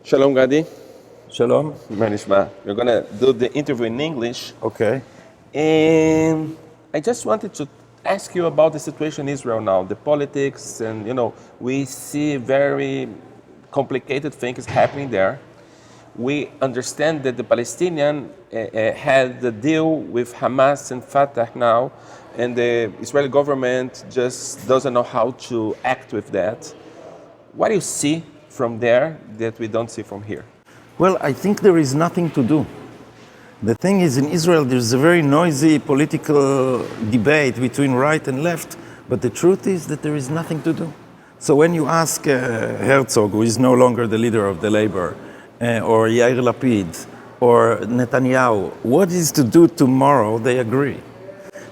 Shalom, Gadi. Shalom. Manishma. We're going to do the interview in English. Okay. And I just wanted to ask you about the situation in Israel now, the politics, and we see very complicated things happening there. We understand that the Palestinian had the deal with Hamas and Fatah now, and the Israeli government just doesn't know how to act with that. What do you see from there that we don't see from here? Well, I think there is nothing to do. The thing is, in Israel, there's a very noisy political debate between right and left, but the truth is that there is nothing to do. So when you ask Herzog, who is no longer the leader of the Labor, or Yair Lapid, or Netanyahu, what is to do tomorrow, they agree.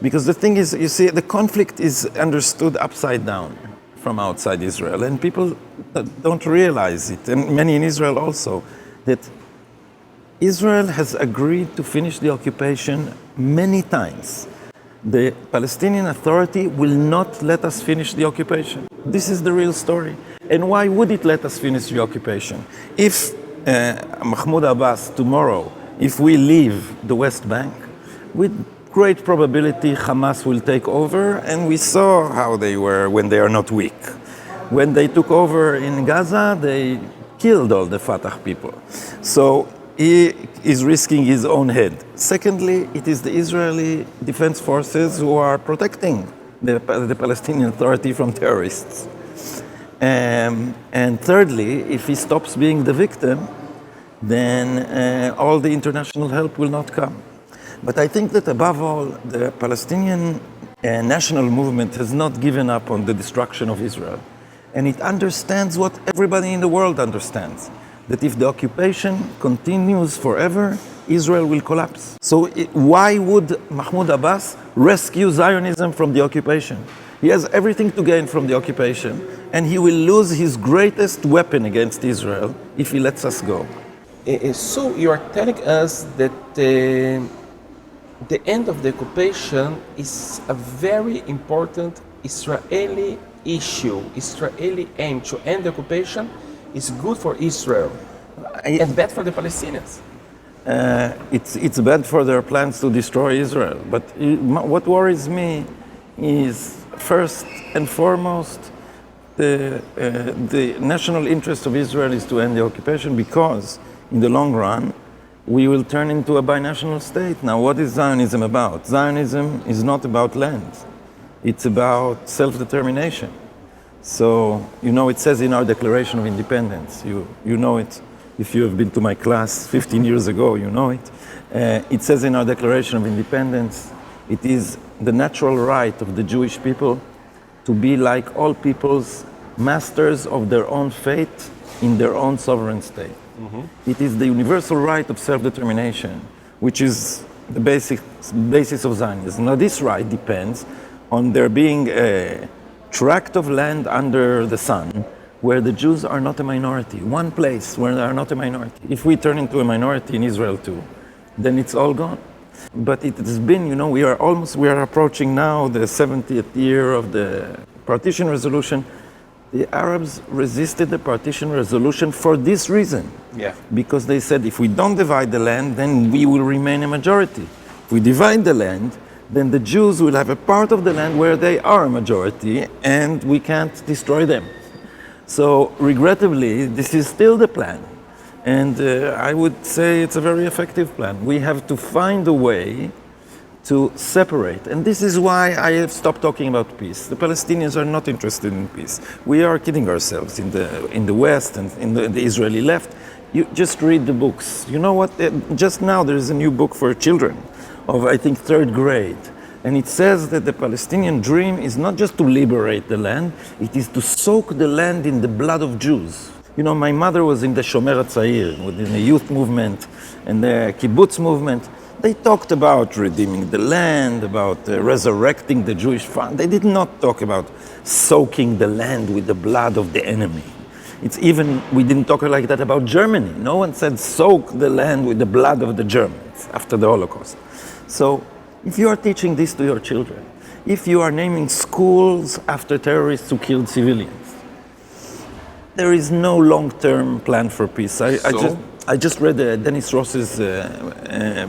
Because the thing is, you see, the conflict is understood upside down from outside Israel, and people don't realize it, and many in Israel also, that Israel has agreed to finish the occupation many times. The Palestinian Authority will not let us finish the occupation. This is the real story. And why would it let us finish the occupation? If Mahmoud Abbas tomorrow, if we leave the West Bank, with great probability Hamas will take over, and we saw how they were when they are not weak. When they took over in Gaza, they killed all the Fatah people. So he is risking his own head. Secondly, it is the Israeli Defense Forces who are protecting the Palestinian Authority from terrorists. And thirdly, if he stops being the victim, then all the international help will not come. But I think that above all, the Palestinian national movement has not given up on the destruction of Israel. And it understands what everybody in the world understands, that if the occupation continues forever, Israel will collapse. So why would Mahmoud Abbas rescue Zionism from the occupation? He has everything to gain from the occupation, and he will lose his greatest weapon against Israel if he lets us go. So you are telling us that the end of the occupation is a very important Israeli issue, Israeli aim to end the occupation is good for Israel and bad for the Palestinians. It's bad for their plans to destroy Israel. But what worries me is, first and foremost, the national interest of Israel is to end the occupation, because in the long run, we will turn into a binational state. Now, what is Zionism about? Zionism is not about land. It's about self-determination. So, it says in our Declaration of Independence, you know it, if you have been to my class 15 years ago, you know it. It says in our Declaration of Independence, it is the natural right of the Jewish people to be, like all peoples, masters of their own fate in their own sovereign state. Mm-hmm. It is the universal right of self-determination, which is the basis of Zionism. Now, this right depends on there being a tract of land under the sun where the Jews are not a minority, one place where they are not a minority. If we turn into a minority in Israel too, then it's all gone. But it has been, we are approaching now the 70th year of the partition resolution. The Arabs resisted the partition resolution for this reason. Yeah. Because they said, if we don't divide the land, then we will remain a majority. If we divide the land, then the Jews will have a part of the land where they are a majority, and we can't destroy them. So, regrettably, this is still the plan. And I would say it's a very effective plan. We have to find a way to separate. And this is why I have stopped talking about peace. The Palestinians are not interested in peace. We are kidding ourselves in the West and in the Israeli left. You just read the books. You know what? Just now there is a new book for children of, I think, 3rd grade. And it says that the Palestinian dream is not just to liberate the land, it is to soak the land in the blood of Jews. My mother was in the Shomer HaTzair, within the youth movement and the kibbutz movement. They talked about redeeming the land, about resurrecting the Jewish family. They did not talk about soaking the land with the blood of the enemy. We didn't talk like that about Germany. No one said soak the land with the blood of the Germans after the Holocaust. So, if you are teaching this to your children, if you are naming schools after terrorists who killed civilians, there is no long-term plan for peace. I just read Dennis Ross's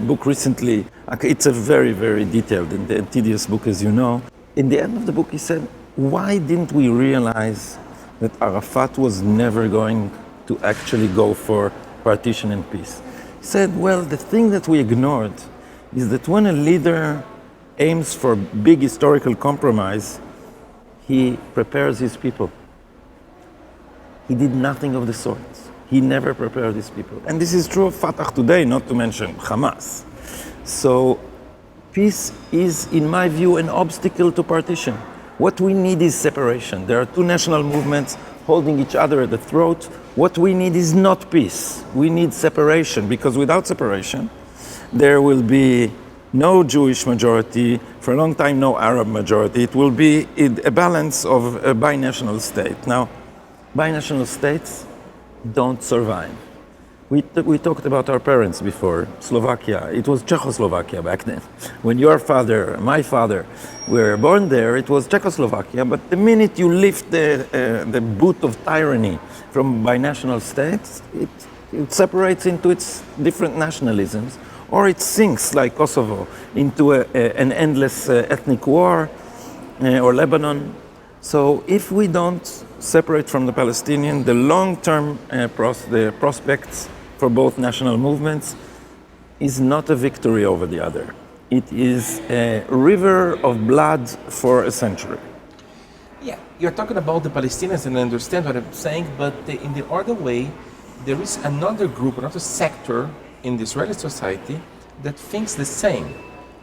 book recently. It's a very, very detailed and tedious book, as you know. In the end of the book, he said, why didn't we realize that Arafat was never going to actually go for partition and peace? He said, well, the thing that we ignored is that when a leader aims for big historical compromise, he prepares his people. He did nothing of the sort. He never prepared his people. And this is true of Fatah today, not to mention Hamas. So peace is, in my view, an obstacle to partition. What we need is separation. There are two national movements holding each other at the throat. What we need is not peace. We need separation, because without separation, there will be no Jewish majority, for a long time no Arab majority. It will be a balance of a binational state. Now, binational states don't survive. We talked about our parents before. Slovakia, it was Czechoslovakia back then. When your father, my father, were born there, it was Czechoslovakia. But the minute you lift the boot of tyranny from binational states, it separates into its different nationalisms, or it sinks, like Kosovo, into an endless ethnic war, or Lebanon. So if we don't separate from the Palestinian, the long-term the prospects for both national movements is not a victory over the other. It is a river of blood for a century. Yeah, you're talking about the Palestinians, and I understand what I'm saying, but in the other way, there is another group, another sector in the Israeli society that thinks the same.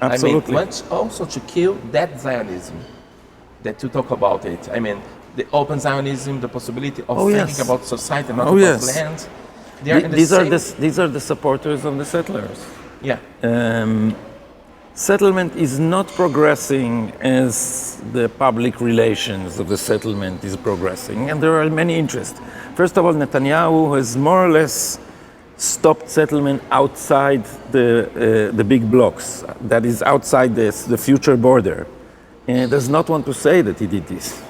Absolutely. I mean, wants also to kill that Zionism that you talk about it. I mean, the open Zionism, the possibility of thinking about society, not about land. These are the supporters of the settlers. Yeah. Settlement is not progressing as the public relations of the settlement is progressing, and there are many interests. First of all, Netanyahu has more or less stopped settlement outside the big blocks, that is outside the future border. And does not want to say that he did this,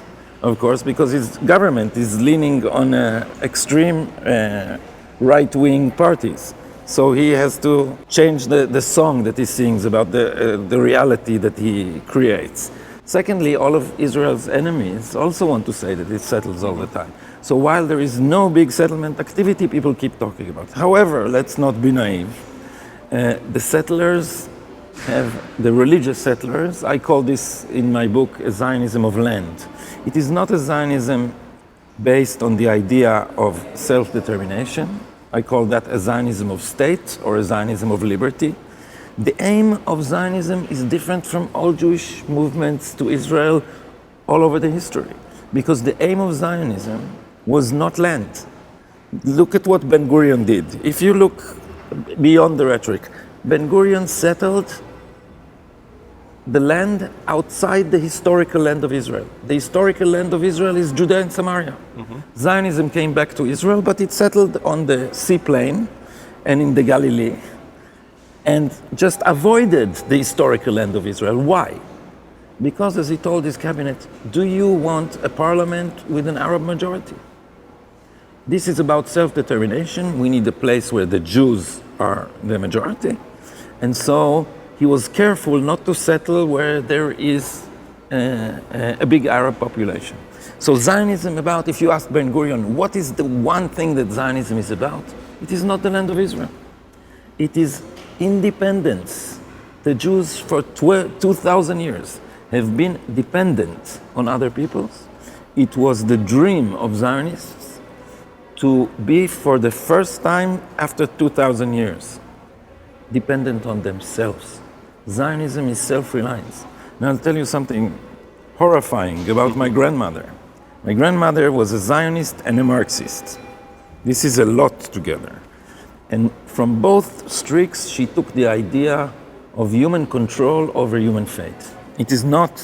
of course, because his government is leaning on extreme right-wing parties. So he has to change the song that he sings about the reality that he creates. Secondly, all of Israel's enemies also want to say that it settles all the time. So while there is no big settlement activity, people keep talking about it. However, let's not be naive. The settlers have, the religious settlers, I call this in my book a Zionism of land. It is not a Zionism based on the idea of self-determination. I call that a Zionism of state or a Zionism of liberty. The aim of Zionism is different from all Jewish movements to Israel all over the history, because the aim of Zionism was not land. Look at what Ben-Gurion did. If you look beyond the rhetoric, Ben-Gurion settled the land outside the historical land of Israel. The historical land of Israel is Judea and Samaria. Zionism came back to Israel, but it settled on the seaplain and in the Galilee, and just avoided the historical land of Israel. Why? Because, as he told his cabinet, do you want a parliament with an Arab majority? This is about self-determination. We need a place where the Jews are the majority. And so he was careful not to settle where there is a big Arab population. So Zionism about, if you ask Ben-Gurion, what is the one thing that Zionism is about? It is not the land of Israel. It is independence. The Jews for 2,000 years have been dependent on other peoples. It was the dream of Zionists to be, for the first time after 2,000 years, dependent on themselves. Zionism is self-reliance. Now I'll tell you something horrifying about my grandmother. My grandmother was a Zionist and a Marxist. This is a lot together. And from both streaks, she took the idea of human control over human fate. It is not,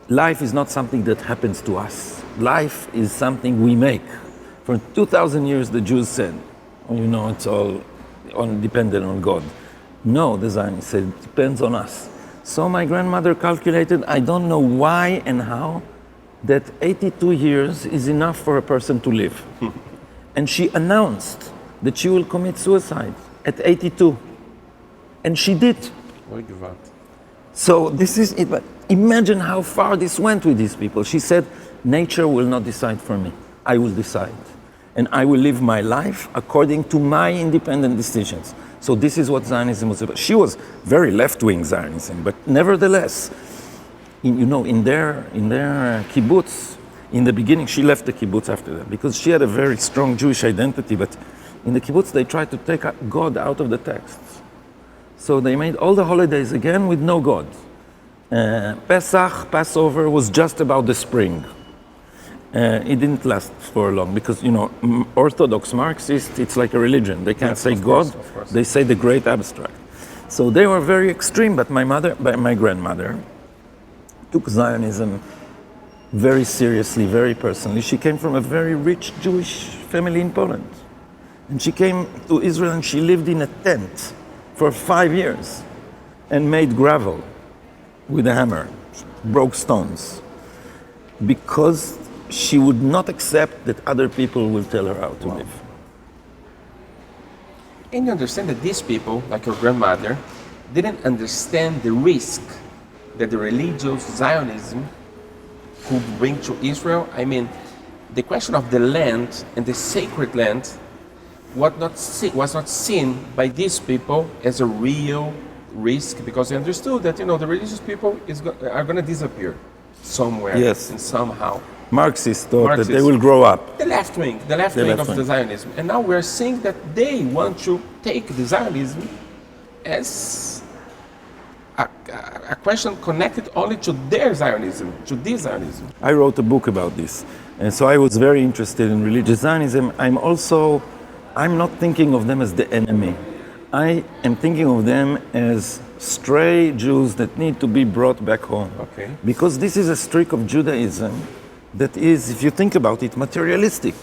life is not something that happens to us. Life is something we make. For 2,000 years, the Jews said, it's all dependent on God. No, the Zionists said, it depends on us. So my grandmother calculated, I don't know why and how, that 82 years is enough for a person to live. And she announced that she will commit suicide at 82. And she did. Oi, Gewalt. So this is it. But imagine how far this went with these people. She said, nature will not decide for me. I will decide. And I will live my life according to my independent decisions. So this is what Zionism was about. She was very left-wing Zionism, but nevertheless, in their kibbutz, in the beginning, she left the kibbutz after that because she had a very strong Jewish identity, but in the kibbutz they tried to take God out of the texts. So they made all the holidays again with no God. Pesach, Passover, was just about the spring. It didn't last for long because, Orthodox Marxists, it's like a religion. They can't say God, they say the great abstract. So they were very extreme, but my grandmother took Zionism very seriously, very personally. She came from a very rich Jewish family in Poland. And she came to Israel and she lived in a tent for 5 years and made gravel with a hammer, broke stones, because she would not accept that other people will tell her how to live. And you understand that these people, like your grandmother, didn't understand the risk that the religious Zionism could bring to Israel. I mean, the question of the land and the sacred land was not seen by these people as a real risk, because they understood that, the religious people are going to disappear somewhere and somehow. Marxists thought that they will grow up. The left wing of the Zionism. And now we're seeing that they want to take the Zionism as a question connected only to their Zionism, to this Zionism. I wrote a book about this. And so I was very interested in religious Zionism. I'm not thinking of them as the enemy. I am thinking of them as stray Jews that need to be brought back home. Okay. Because this is a streak of Judaism that is, if you think about it, materialistic.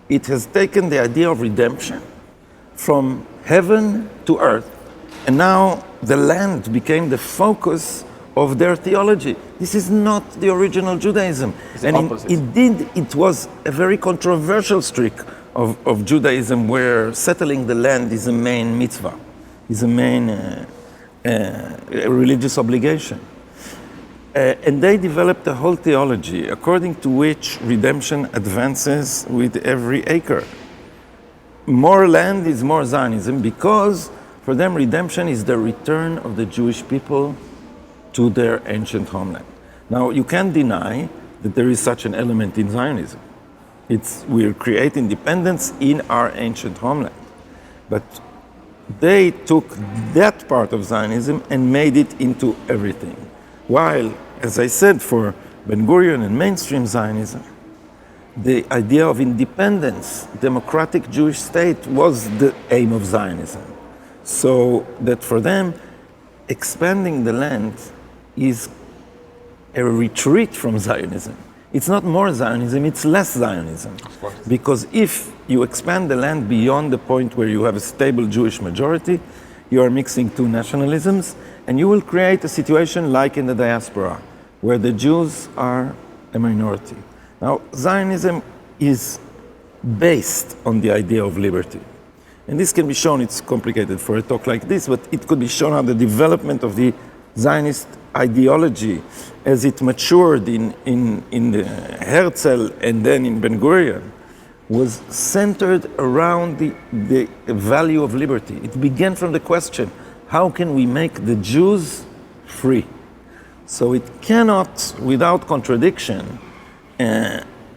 It has taken the idea of redemption from heaven to earth, and now the land became the focus of their theology. This is not the original Judaism. It's the opposite. It was a very controversial streak of Judaism, where settling the land is a main mitzvah, is a main religious obligation. And they developed a whole theology according to which redemption advances with every acre. More land is more Zionism, because for them redemption is the return of the Jewish people to their ancient homeland. Now, you can't deny that there is such an element in Zionism. We'll create independence in our ancient homeland. But they took that part of Zionism and made it into everything. While, as I said, for Ben-Gurion and mainstream Zionism, the idea of independence, democratic Jewish state, was the aim of Zionism. So that for them, expanding the land is a retreat from Zionism. It's not more Zionism, it's less Zionism. Because if you expand the land beyond the point where you have a stable Jewish majority, you are mixing two nationalisms, and you will create a situation like in the diaspora, where the Jews are a minority. Now, Zionism is based on the idea of liberty. And this can be shown, it's complicated for a talk like this, but it could be shown how the development of the Zionist ideology as it matured in Herzl and then in Ben-Gurion was centered around the value of liberty. It began from the question, how can we make the Jews free? So it cannot, without contradiction,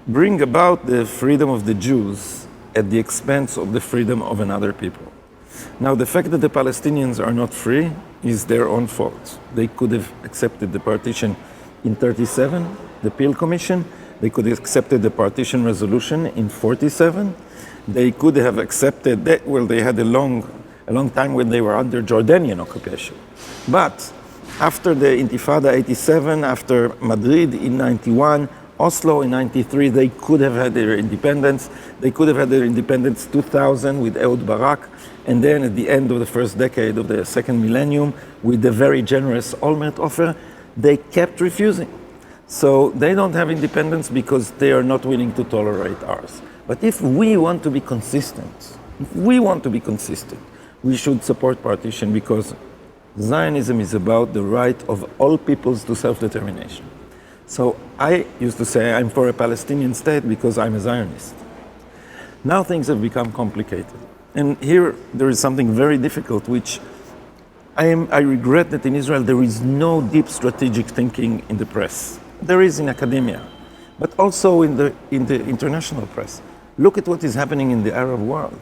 bring about the freedom of the Jews at the expense of the freedom of another people. Now, the fact that the Palestinians are not free is their own fault. They could have accepted the partition in 1937, the Peel Commission. They could have accepted the partition resolution in 1947. They could have accepted that, well, they had a long time when they were under Jordanian occupation. But after the Intifada 87, after Madrid in 91, Oslo in 93, they could have had their independence. They could have had their independence 2000 with Ehud Barak, and then at the end of the first decade of the second millennium, with the very generous Olmert offer, they kept refusing. So they don't have independence because they are not willing to tolerate ours. But if we want to be consistent, we should support partition, because Zionism is about the right of all peoples to self-determination. So I used to say I'm for a Palestinian state because I'm a Zionist. Now things have become complicated. And here there is something very difficult, which I regret that in Israel there is no deep strategic thinking in the press. There is in academia, but also in the international press. Look at what is happening in the Arab world.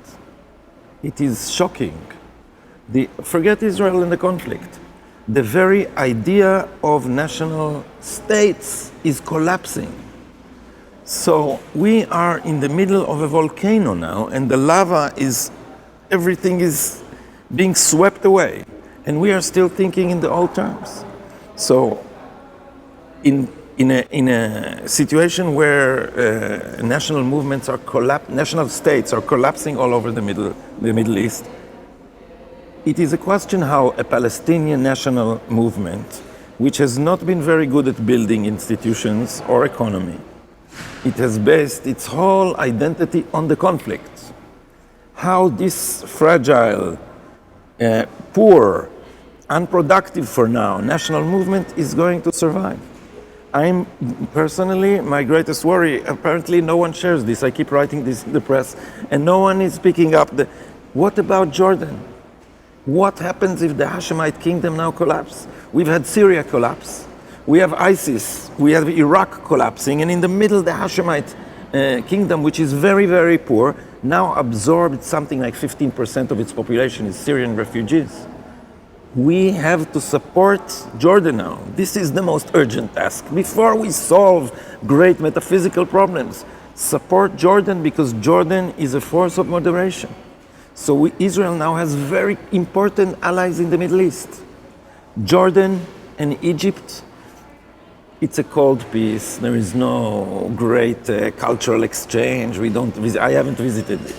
It is shocking. Forget Israel and the conflict. The very idea of national states is collapsing. So we are in the middle of a volcano now, and the lava everything is being swept away, and we are still thinking in the old terms. So in a situation where national movements are national states are collapsing all over the Middle East, it is a question how a Palestinian national movement, which has not been very good at building institutions or economy, it has based its whole identity on the conflict. How this fragile, poor, unproductive for now national movement is going to survive. I'm personally, my greatest worry, apparently no one shares this, I keep writing this in the press, and no one is picking up what about Jordan? What happens if the Hashemite kingdom now collapses? We've had Syria collapse, we have ISIS, we have Iraq collapsing, and in the middle the Hashemite kingdom, which is very, very poor, now absorbed something like 15% of its population is Syrian refugees. We have to support Jordan now. This is the most urgent task. Before we solve great metaphysical problems, support Jordan, because Jordan is a force of moderation. So Israel now has very important allies in the Middle East. Jordan and Egypt, it's a cold peace. There is no great cultural exchange. I haven't visited it.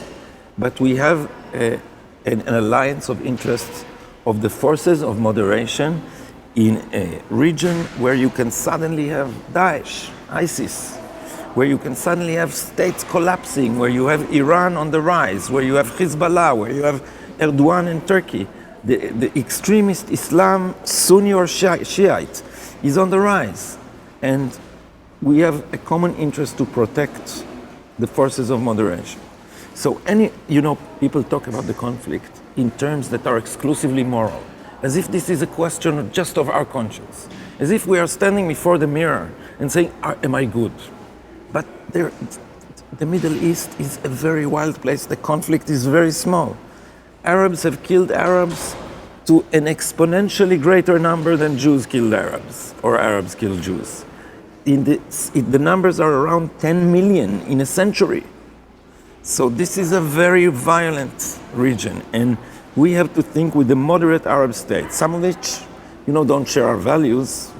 But we have an alliance of interests of the forces of moderation in a region where you can suddenly have Daesh, ISIS, where you can suddenly have states collapsing, where you have Iran on the rise, where you have Hezbollah, where you have Erdogan and Turkey. The extremist Islam, Sunni or Shiite, is on the rise. And we have a common interest to protect the forces of moderation. So people talk about the conflict in terms that are exclusively moral, as if this is a question just of our conscience, as if we are standing before the mirror and saying, am I good? But the Middle East is a very wild place. The conflict is very small. Arabs have killed Arabs to an exponentially greater number than Jews killed Arabs, or Arabs killed Jews. The numbers are around 10 million in a century. So this is a very violent region, and we have to think with the moderate Arab states, some of which, don't share our values.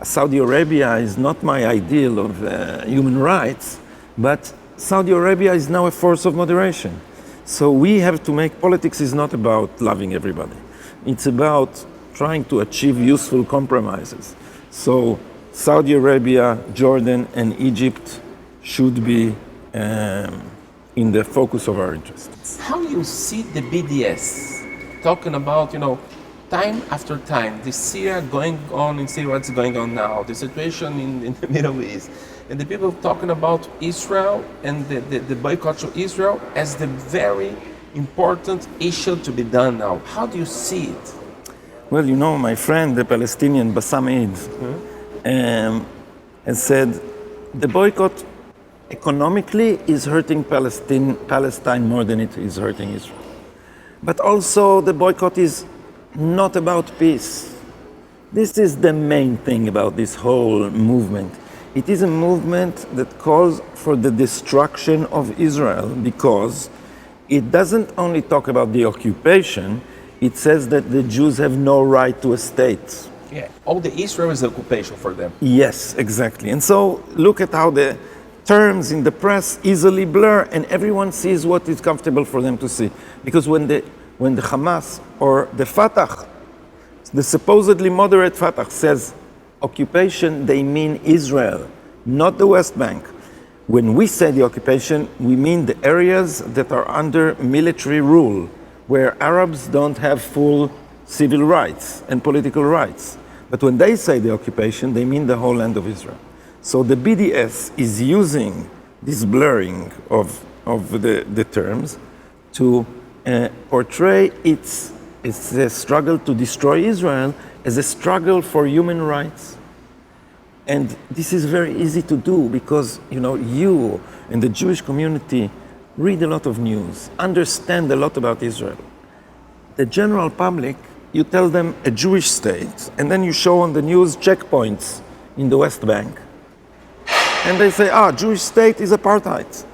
Saudi Arabia is not my ideal of human rights, but Saudi Arabia is now a force of moderation. So we have to make politics is not about loving everybody. It's about trying to achieve useful compromises. So Saudi Arabia, Jordan, and Egypt should be in the focus of our interests. How do you see the BDS talking about, time after time, the Syria going on in Syria, what's going on now, the situation in the Middle East, and the people talking about Israel and the boycott to Israel as the very important issue to be done now? How do you see it? Well, my friend, the Palestinian Bassam Eid, has said the boycott economically is hurting Palestine more than it is hurting Israel. But also the boycott is not about peace. This is the main thing about this whole movement. It is a movement that calls for the destruction of Israel, because it doesn't only talk about the occupation, it says that the Jews have no right to a state. Yeah, all the Israel is occupation for them. Yes, exactly. And so look at how the terms in the press easily blur, and everyone sees what is comfortable for them to see. Because when the Hamas or the Fatah, the supposedly moderate Fatah, says occupation, they mean Israel, not the West Bank. When we say the occupation, we mean the areas that are under military rule, where Arabs don't have full civil rights and political rights. But when they say the occupation, they mean the whole land of Israel. So the BDS is using this blurring of the terms to portray its struggle to destroy Israel as a struggle for human rights. And this is very easy to do because, you and the Jewish community read a lot of news, understand a lot about Israel. The general public, you tell them a Jewish state, and then you show on the news checkpoints in the West Bank. And they say, Jewish state is apartheid.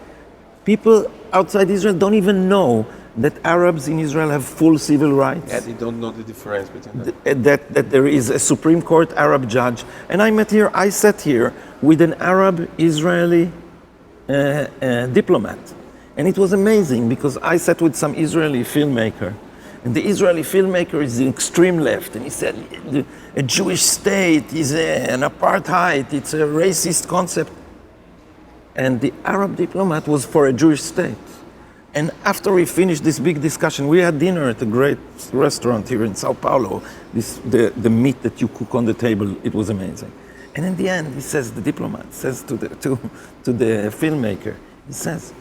People outside Israel don't even know that Arabs in Israel have full civil rights. Yeah, they don't know the difference between them. That there is a Supreme Court Arab judge. And I sat here with an Arab Israeli diplomat. And it was amazing because I sat with some Israeli filmmaker. And the Israeli filmmaker is the extreme left. And he said, a Jewish state is an apartheid, it's a racist concept. And the Arab diplomat was for a Jewish state. And after we finished this big discussion, we had dinner at a great restaurant here in Sao Paulo. The meat that you cook on the table, it was amazing. And in the end, the diplomat says to the filmmaker, he says,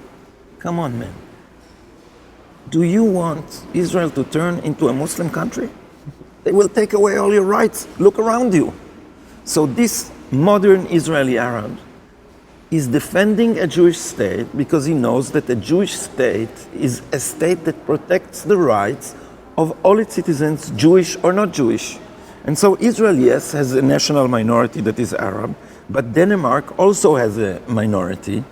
come on, man. Do you want Israel to turn into a Muslim country? They will take away all your rights. Look around you. So this modern Israeli Arab is defending a Jewish state because he knows that a Jewish state is a state that protects the rights of all its citizens, Jewish or not Jewish. And so Israel, yes, has a national minority that is Arab, but Denmark also has a minority,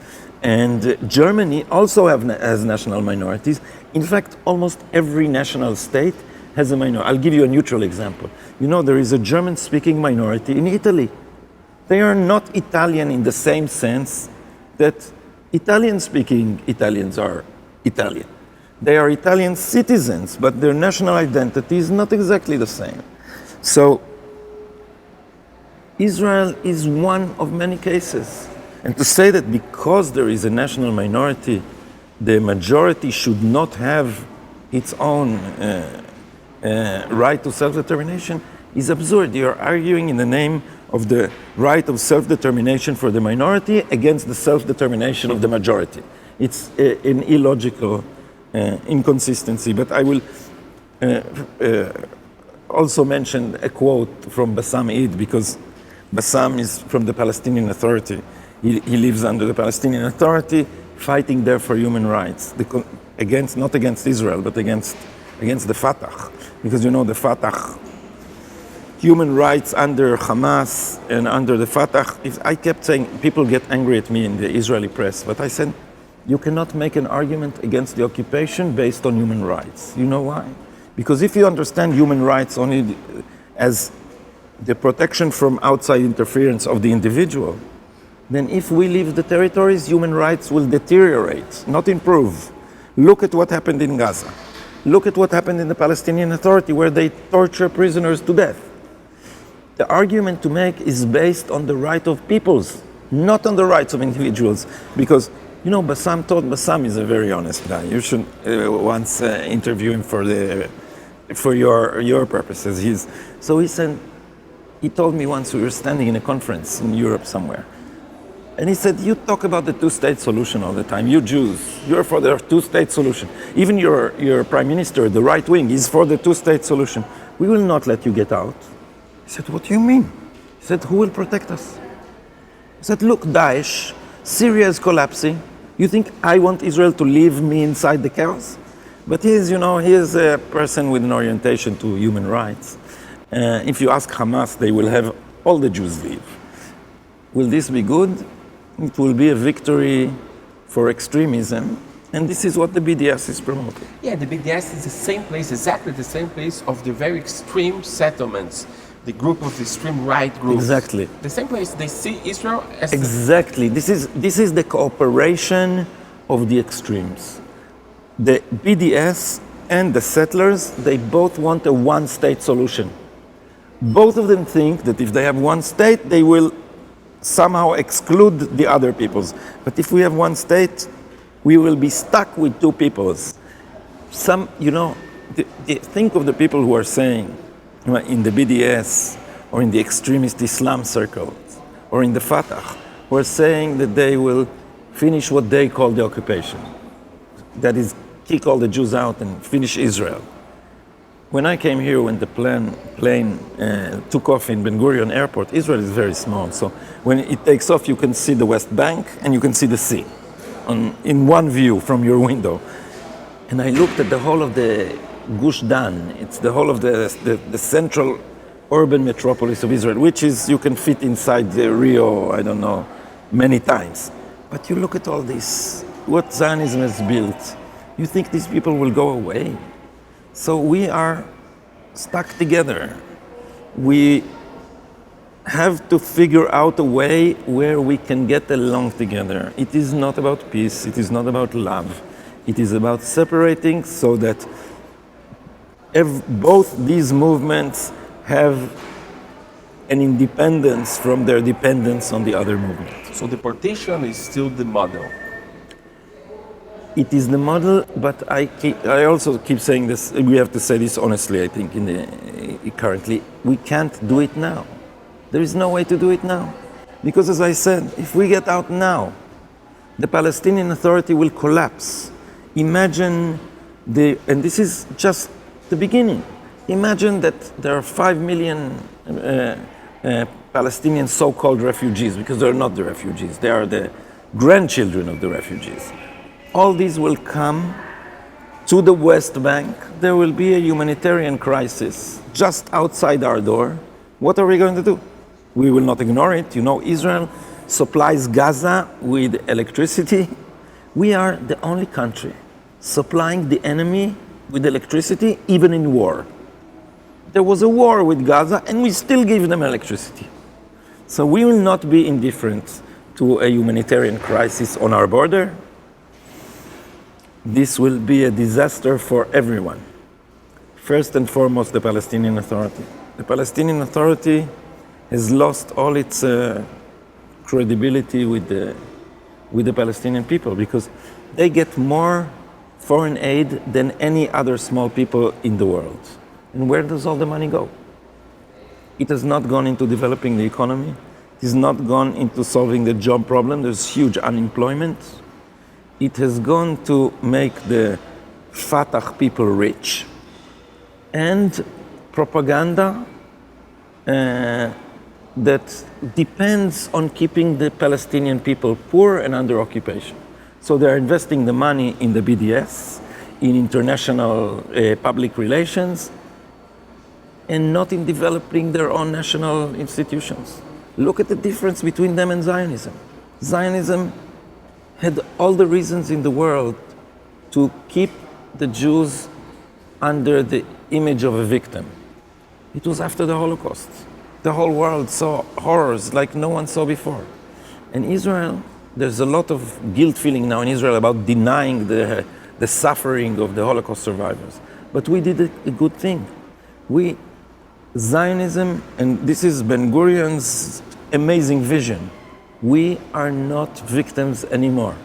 and Germany also has national minorities. In fact, almost every national state has a minority. I'll give you a neutral example. There is a German-speaking minority in Italy. They are not Italian in the same sense that Italian-speaking Italians are Italian. They are Italian citizens, but their national identity is not exactly the same. So Israel is one of many cases. And to say that because there is a national minority, the majority should not have its own right to self-determination is absurd. You're arguing in the name of the right of self-determination for the minority against the self-determination of the majority. It's an illogical inconsistency. But I will also mention a quote from Bassam Eid, because Bassam is from the Palestinian Authority. He lives under the Palestinian Authority, fighting there for human rights, not against Israel, but against the Fatah. Because the Fatah, human rights under Hamas and under the Fatah, I kept saying, people get angry at me in the Israeli press, but I said, you cannot make an argument against the occupation based on human rights. You know why? Because if you understand human rights only as the protection from outside interference of the individual, then if we leave the territories, human rights will deteriorate, not improve. Look at what happened in Gaza. Look at what happened in the Palestinian Authority, where they torture prisoners to death. The argument to make is based on the right of peoples, not on the rights of individuals. Because, Bassam is a very honest guy. You should once interview him for your purposes. So he told me once, we were standing in a conference in Europe somewhere. And he said, you talk about the two-state solution all the time. You Jews, you're for the two-state solution. Even your prime minister, the right wing, is for the two-state solution. We will not let you get out. He said, what do you mean? He said, who will protect us? He said, look, Daesh, Syria is collapsing. You think I want Israel to leave me inside the chaos? But he is a person with an orientation to human rights. If you ask Hamas, they will have all the Jews leave. Will this be good? It will be a victory for extremism. And this is what the BDS is promoting. Yeah, the BDS is the same place, exactly the same place of the very extreme settlements, the group of the extreme right groups. Exactly. The same place they see Israel as... Exactly. This is the cooperation of the extremes. The BDS and the settlers, they both want a one-state solution. Both of them think that if they have one state, they will somehow exclude the other peoples. But if we have one state, we will be stuck with two peoples. Think of the people who are saying in the BDS or in the extremist Islam circles or in the Fatah, who are saying that they will finish what they call the occupation. That is, kick all the Jews out and finish Israel. When I came here, when the plane took off in Ben Gurion Airport, Israel is very small. So when it takes off, you can see the West Bank and you can see the sea in one view from your window. And I looked at the whole of the Gush Dan. It's the whole of the central urban metropolis of Israel, which is, you can fit inside the Rio, I don't know, many times. But you look at all this, what Zionism has built, you think these people will go away? So we are stuck together. We have to figure out a way where we can get along together. It is not about peace, it is not about love. It is about separating so that both these movements have an independence from their dependence on the other movement. So the partition is still the model. It is the model, but I also keep saying this, we have to say this honestly, I think, currently. We can't do it now. There is no way to do it now. Because as I said, if we get out now, the Palestinian Authority will collapse. Imagine and this is just the beginning. Imagine that there are 5 million Palestinian so-called refugees, because they're not the refugees, they are the grandchildren of the refugees. All these will come to the West Bank. There will be a humanitarian crisis just outside our door. What are we going to do? We will not ignore it. You know, Israel supplies Gaza with electricity. We are the only country supplying the enemy with electricity, even in war. There was a war with Gaza, and we still give them electricity. So we will not be indifferent to a humanitarian crisis on our border. This will be a disaster for everyone. First and foremost, the Palestinian Authority. The Palestinian Authority has lost all its credibility with the Palestinian people, because they get more foreign aid than any other small people in the world. And where does all the money go? It has not gone into developing the economy. It has not gone into solving the job problem. There's huge unemployment. It has gone to make the Fatah people rich, and propaganda that depends on keeping the Palestinian people poor and under occupation. So they're investing the money in the BDS, in international public relations, and not in developing their own national institutions. Look at the difference between them and Zionism. Zionism had all the reasons in the world to keep the Jews under the image of a victim. It was after the Holocaust. The whole world saw horrors like no one saw before. And Israel, there's a lot of guilt feeling now in Israel about denying the suffering of the Holocaust survivors. But we did a good thing. Zionism, and this is Ben Gurion's amazing vision, we are not victims anymore.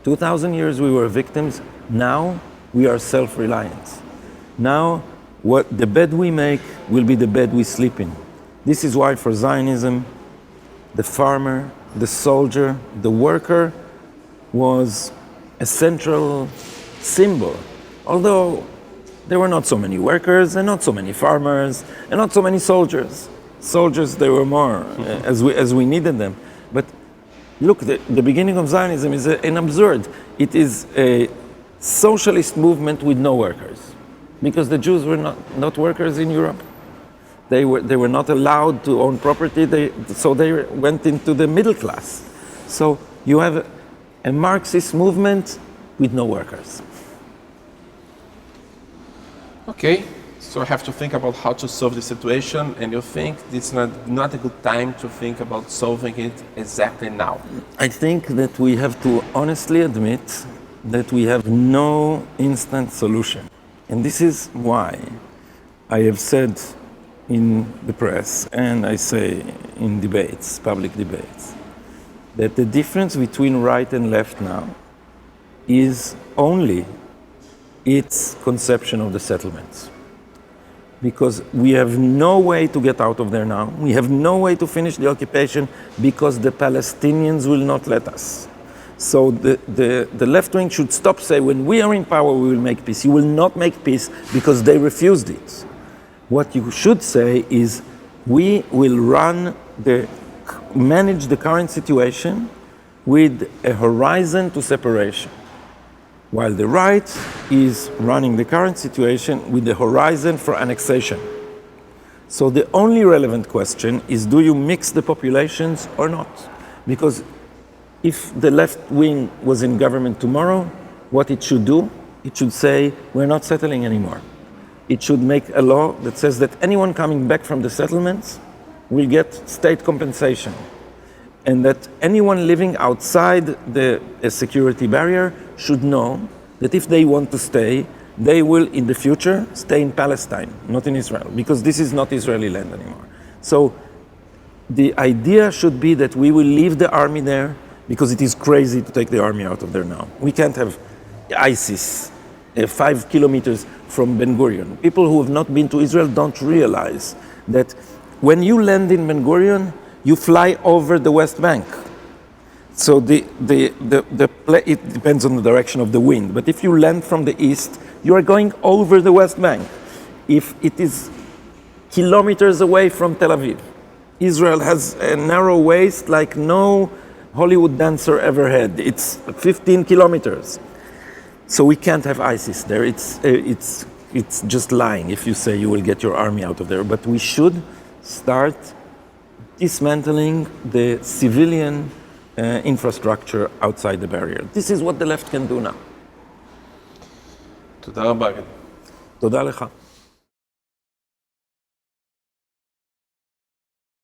2,000 years we were victims. Now we are self-reliant. Now the bed we make will be the bed we sleep in. This is why for Zionism, the farmer, the soldier, the worker was a central symbol. Although there were not so many workers and not so many farmers and not so many soldiers. Soldiers, there were more as we needed them. But look, the beginning of Zionism is an absurd. It is a socialist movement with no workers, because the Jews were not workers in Europe. They were not allowed to own property, so they went into the middle class. So you have a Marxist movement with no workers. Okay, so I have to think about how to solve the situation, and you think it's not a good time to think about solving it exactly now? I think that we have to honestly admit that we have no instant solution. And this is why I have said in the press, and I say in debates, public debates, that the difference between right and left now is only its conception of the settlements. Because we have no way to get out of there now. We have no way to finish the occupation because the Palestinians will not let us. So the left wing should stop saying, when we are in power, we will make peace. You will not make peace because they refused it. What you should say is, we will manage the current situation with a horizon to separation, while the right is running the current situation with the horizon for annexation. So the only relevant question is, do you mix the populations or not? Because if the left wing was in government tomorrow, what it should do, it should say, we're not settling anymore. It should make a law that says that anyone coming back from the settlements will get state compensation, and that anyone living outside the security barrier should know that if they want to stay, they will in the future stay in Palestine, not in Israel, because this is not Israeli land anymore. So the idea should be that we will leave the army there, because it is crazy to take the army out of there now. We can't have ISIS 5 kilometers from Ben Gurion. People who have not been to Israel don't realize that when you land in Ben Gurion, you fly over the West Bank. So it depends on the direction of the wind. But if you land from the east, you are going over the West Bank. If it is kilometers away from Tel Aviv, Israel has a narrow waist like no Hollywood dancer ever had. It's 15 kilometers. So we can't have ISIS there. It's just lying if you say you will get your army out of there. But we should start dismantling the civilian infrastructure outside the barrier. This is what the left can do now. תודה רבה. תודה לך.